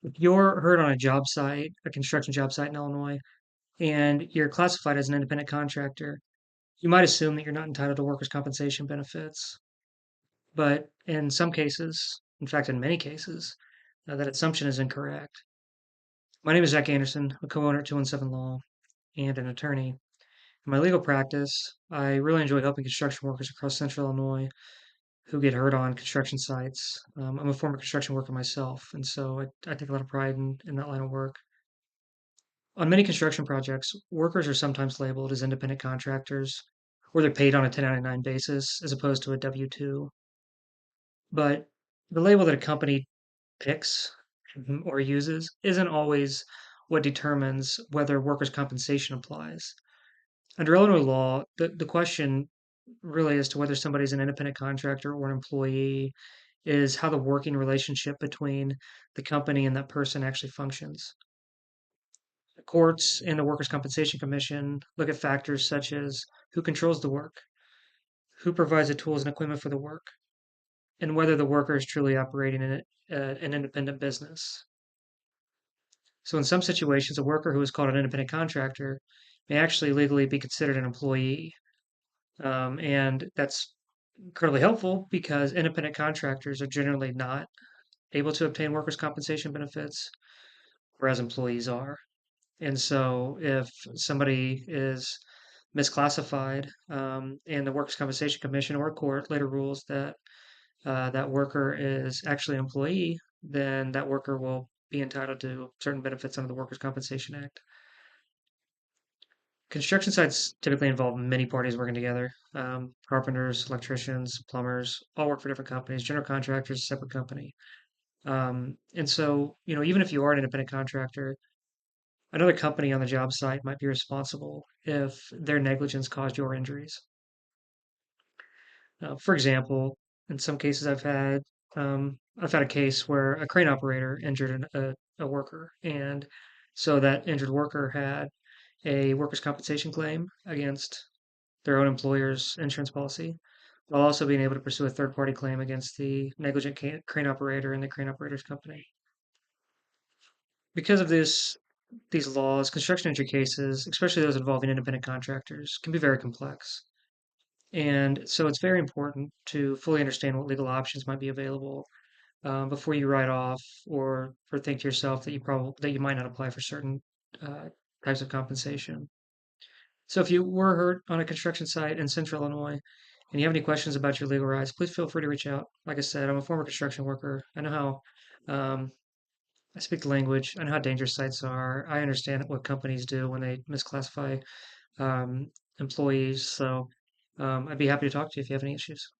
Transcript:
If you're hurt on a job site, a construction job site in Illinois, and you're classified as an independent contractor, you might assume that you're not entitled to workers' compensation benefits. But in some cases, in fact, in many cases, that assumption is incorrect. My name is Zach Anderson, a co-owner at 217 Law and an attorney. In my legal practice, I really enjoy helping construction workers across central Illinois who get hurt on construction sites. I'm a former construction worker myself, and so I take a lot of pride in that line of work. On many construction projects, workers are sometimes labeled as independent contractors, or they're paid on a 1099 basis as opposed to a W 2. But the label that a company picks or uses isn't always what determines whether workers' compensation applies. Under Illinois law, the question really as to whether somebody's an independent contractor or an employee is how the working relationship between the company and that person actually functions. The courts and the Workers' Compensation Commission look at factors such as who controls the work, who provides the tools and equipment for the work, and whether the worker is truly operating an independent business. So, in some situations, a worker who is called an independent contractor may actually legally be considered an employee. And that's incredibly helpful because independent contractors are generally not able to obtain workers' compensation benefits, whereas employees are. And so, if somebody is misclassified, and the Workers' Compensation Commission or a court later rules that that worker is actually an employee, then that worker will be entitled to certain benefits under the Workers' Compensation Act. Construction sites typically involve many parties working together. Carpenters, electricians, plumbers, all work for different companies. General contractors, a separate company. And so, even if you are an independent contractor, another company on the job site might be responsible if their negligence caused your injuries. For example, in some cases, I've had a case where a crane operator injured a worker, and so that injured worker had a workers' compensation claim against their own employer's insurance policy, while also being able to pursue a third-party claim against the negligent crane operator and the crane operator's company. Because of these laws, construction injury cases, especially those involving independent contractors, can be very complex. And so it's very important to fully understand what legal options might be available before you write off or think to yourself that you might not apply for certain uh, types of compensation. So if you were hurt on a construction site in central Illinois and you have any questions about your legal rights, please feel free to reach out. Like I said, I'm a former construction worker. I know how I speak the language. I know how dangerous sites are. I understand what companies do when they misclassify um, employees. So I'd be happy to talk to you if you have any issues.